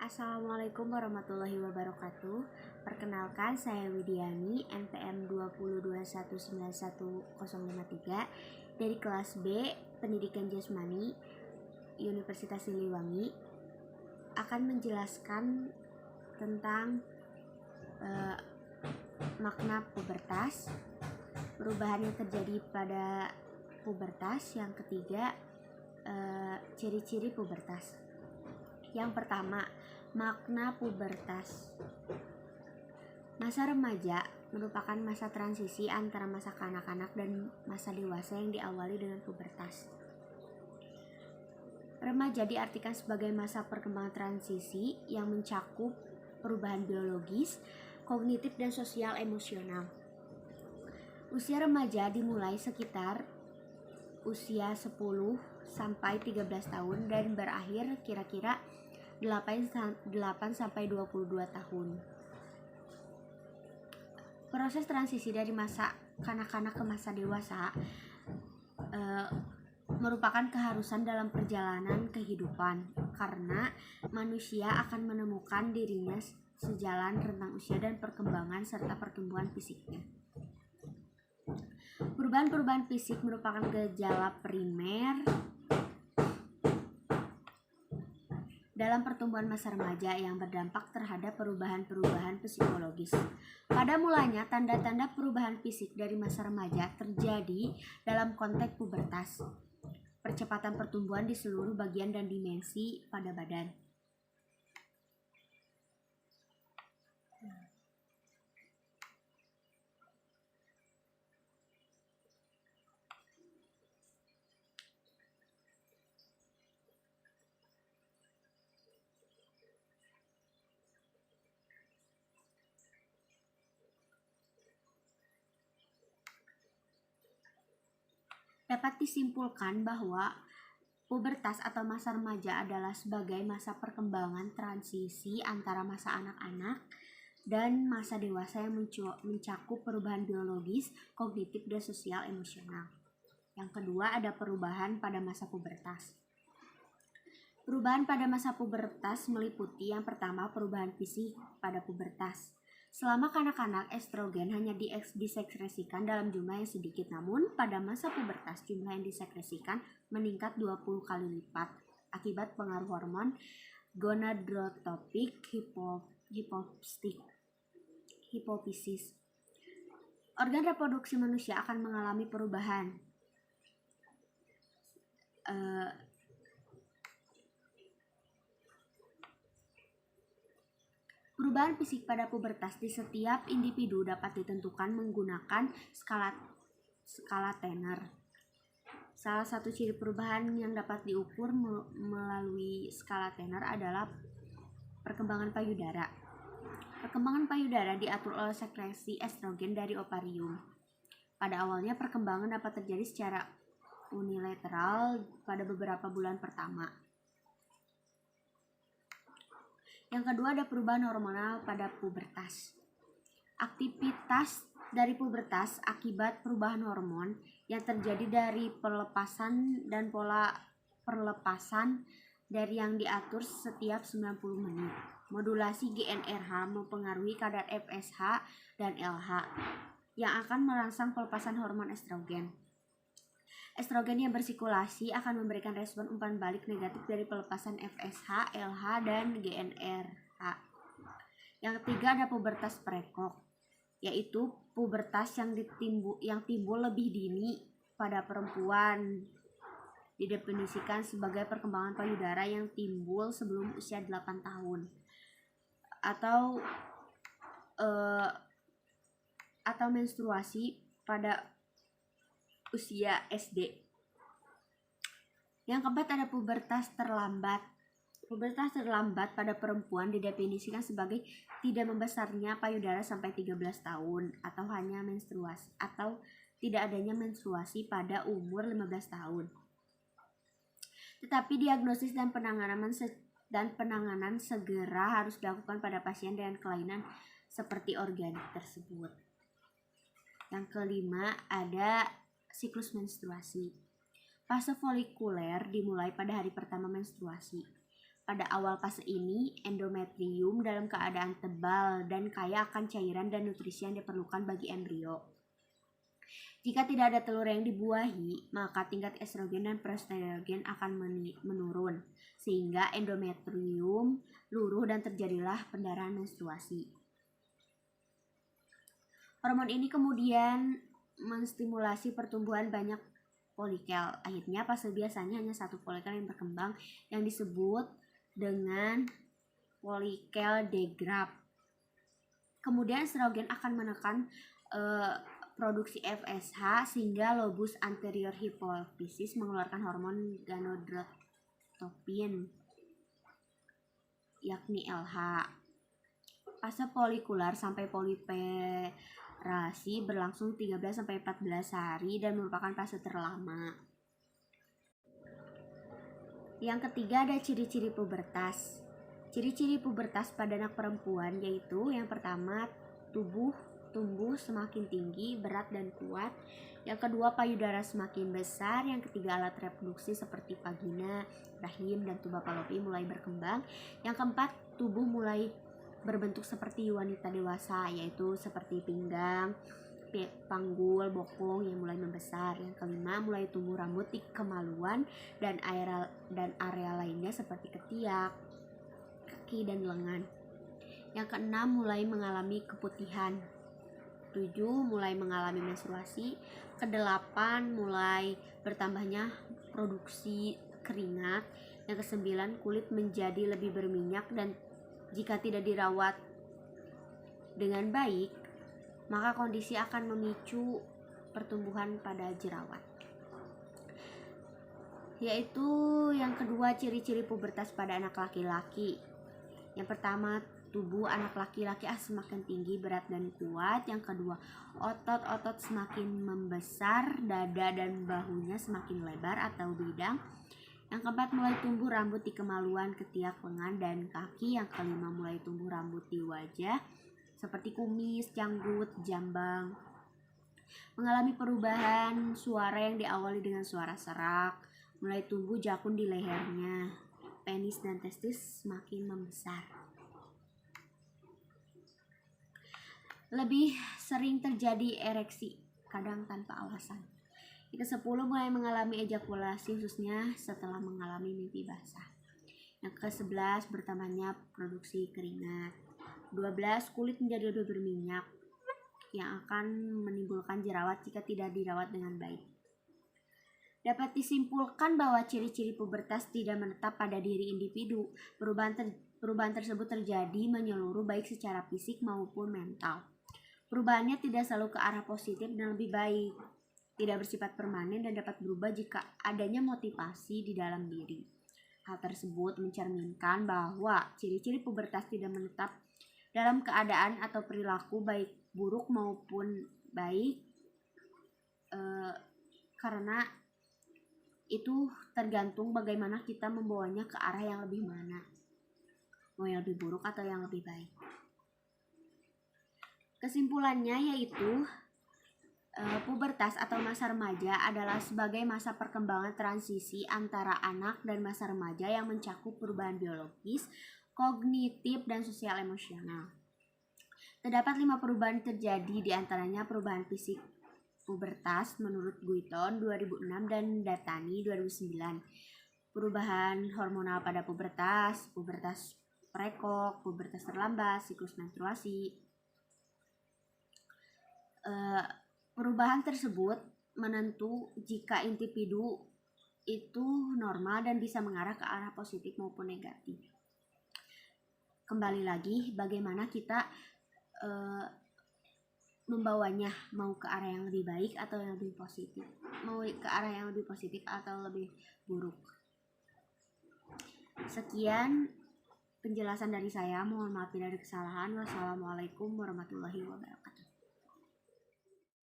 Assalamualaikum warahmatullahi wabarakatuh. Perkenalkan, saya Widiani, NPM 2021911053 dari kelas B Pendidikan Jasmani Universitas Siliwangi, akan menjelaskan tentang makna pubertas, perubahan yang terjadi pada pubertas. Yang ketiga, ciri-ciri pubertas. Yang pertama, makna pubertas. Masa remaja merupakan masa transisi antara masa kanak-kanak dan masa dewasa yang diawali dengan pubertas. Remaja diartikan sebagai masa perkembangan transisi yang mencakup perubahan biologis, kognitif, dan sosial emosional. Usia remaja dimulai sekitar usia 10 sampai 13 tahun dan berakhir kira-kira 8 sampai 22 tahun. Proses transisi dari masa kanak-kanak ke masa dewasa merupakan keharusan dalam perjalanan kehidupan, karena manusia akan menemukan dirinya sejalan rentang usia dan perkembangan serta pertumbuhan fisiknya. Perubahan-perubahan fisik merupakan gejala primer dalam pertumbuhan masa remaja yang berdampak terhadap perubahan-perubahan psikologis. Pada mulanya, tanda-tanda perubahan fisik dari masa remaja terjadi dalam konteks pubertas, percepatan pertumbuhan di seluruh bagian dan dimensi pada badan. Dapat disimpulkan bahwa pubertas atau masa remaja adalah sebagai masa perkembangan transisi antara masa anak-anak dan masa dewasa yang mencakup perubahan biologis, kognitif, dan sosial emosional. Yang kedua, ada perubahan pada masa pubertas. Perubahan pada masa pubertas meliputi yang pertama, perubahan fisik pada pubertas. Selama kanak-kanak, estrogen hanya disekresikan dalam jumlah yang sedikit, namun pada masa pubertas jumlah yang disekresikan meningkat 20 kali lipat akibat pengaruh hormon gonadotropik hipofisis. Organ reproduksi manusia akan mengalami perubahan. Perubahan fisik pada pubertas di setiap individu dapat ditentukan menggunakan skala Tanner. Salah satu ciri perubahan yang dapat diukur melalui skala Tanner adalah perkembangan payudara. Perkembangan payudara diatur oleh sekresi estrogen dari ovarium. Pada awalnya, perkembangan dapat terjadi secara unilateral pada beberapa bulan pertama. Yang kedua, ada perubahan hormonal pada pubertas. Aktivitas dari pubertas akibat perubahan hormon yang terjadi dari pelepasan dan pola perlepasan dari yang diatur setiap 90 menit. Modulasi GnRH mempengaruhi kadar FSH dan LH yang akan merangsang pelepasan hormon estrogen. Estrogen yang bersirkulasi akan memberikan respon umpan balik negatif dari pelepasan FSH, LH, dan GnRH. Yang ketiga, ada pubertas prekok, yaitu pubertas yang timbul lebih dini pada perempuan. Didefinisikan sebagai perkembangan payudara yang timbul sebelum usia 8 tahun atau menstruasi pada usia SD. Yang keempat, ada pubertas terlambat. Pubertas terlambat pada perempuan didefinisikan sebagai tidak membesarnya payudara sampai 13 tahun atau hanya menstruasi atau tidak adanya menstruasi pada umur 15 tahun. Tetapi diagnosis dan penanganan segera harus dilakukan pada pasien dengan kelainan seperti organik tersebut. Yang kelima, ada siklus menstruasi. Fase folikuler dimulai pada hari pertama menstruasi. Pada awal fase ini, endometrium dalam keadaan tebal dan kaya akan cairan dan nutrisi yang diperlukan bagi embrio. Jika tidak ada telur yang dibuahi, maka tingkat estrogen dan progesteron akan menurun, sehingga endometrium luruh dan terjadilah pendarahan menstruasi. Hormon ini kemudian menstimulasi pertumbuhan banyak folikel. Akhirnya fase biasanya hanya satu folikel yang berkembang yang disebut dengan folikel degrad. Kemudian estrogen akan menekan produksi FSH sehingga lobus anterior hipofisis mengeluarkan hormon gonadotropin yakni LH. Fase folikular sampai proliferasi berlangsung 13-14 hari dan merupakan fase terlama. Yang ketiga ada ciri-ciri pubertas. Ciri-ciri pubertas pada anak perempuan yaitu yang pertama tumbuh semakin tinggi, berat dan kuat. Yang kedua payudara semakin besar. Yang ketiga alat reproduksi seperti vagina, rahim dan tuba fallopi mulai berkembang. Yang keempat tubuh mulai berbentuk seperti wanita dewasa yaitu seperti pinggang, panggul, bokong yang mulai membesar. Yang kelima mulai tumbuh rambut di kemaluan dan area lainnya seperti ketiak, kaki dan lengan. Yang keenam mulai mengalami keputihan. 7 mulai mengalami menstruasi. Ke-8 mulai bertambahnya produksi keringat. Yang ke-9 kulit menjadi lebih berminyak dan jika tidak dirawat dengan baik, maka kondisi akan memicu pertumbuhan pada jerawat. Yaitu yang kedua ciri-ciri pubertas pada anak laki-laki. Yang pertama tubuh anak laki-laki semakin tinggi, berat dan kuat. Yang kedua otot-otot semakin membesar, dada dan bahunya semakin lebar atau bidang. Yang keempat mulai tumbuh rambut di kemaluan, ketiak, lengan dan kaki. Yang kelima mulai tumbuh rambut di wajah seperti kumis, janggut, jambang. Mengalami perubahan suara yang diawali dengan suara serak. Mulai tumbuh jakun di lehernya. Penis dan testis semakin membesar. Lebih sering terjadi ereksi, kadang tanpa alasan. Yang ke-10 mulai mengalami ejakulasi khususnya setelah mengalami mimpi basah. Yang ke-11 bertambahnya produksi keringat. 12 kulit menjadi lebih berminyak yang akan menimbulkan jerawat jika tidak dirawat dengan baik. Dapat disimpulkan bahwa ciri-ciri pubertas tidak menetap pada diri individu. Perubahan tersebut terjadi menyeluruh baik secara fisik maupun mental. Perubahannya tidak selalu ke arah positif dan lebih baik, tidak bersifat permanen dan dapat berubah jika adanya motivasi di dalam diri. Hal tersebut mencerminkan bahwa ciri-ciri pubertas tidak menetap dalam keadaan atau perilaku baik buruk maupun baik, karena itu tergantung bagaimana kita membawanya ke arah yang lebih mana, mau yang lebih buruk atau yang lebih baik. Kesimpulannya yaitu pubertas atau masa remaja adalah sebagai masa perkembangan transisi antara anak dan masa remaja yang mencakup perubahan biologis, kognitif, dan sosial emosional. Terdapat 5 perubahan terjadi, diantaranya perubahan fisik pubertas menurut Guiton 2006 dan Datani 2009. Perubahan hormonal pada pubertas, pubertas prekok, pubertas terlambat, siklus menstruasi. Perubahan tersebut menentu jika individu itu normal dan bisa mengarah ke arah positif maupun negatif. Kembali lagi bagaimana kita membawanya, mau ke arah yang lebih baik atau yang lebih positif, mau ke arah yang lebih positif atau lebih buruk. Sekian penjelasan dari saya, mohon maaf bila ada kesalahan. Wassalamualaikum warahmatullahi wabarakatuh.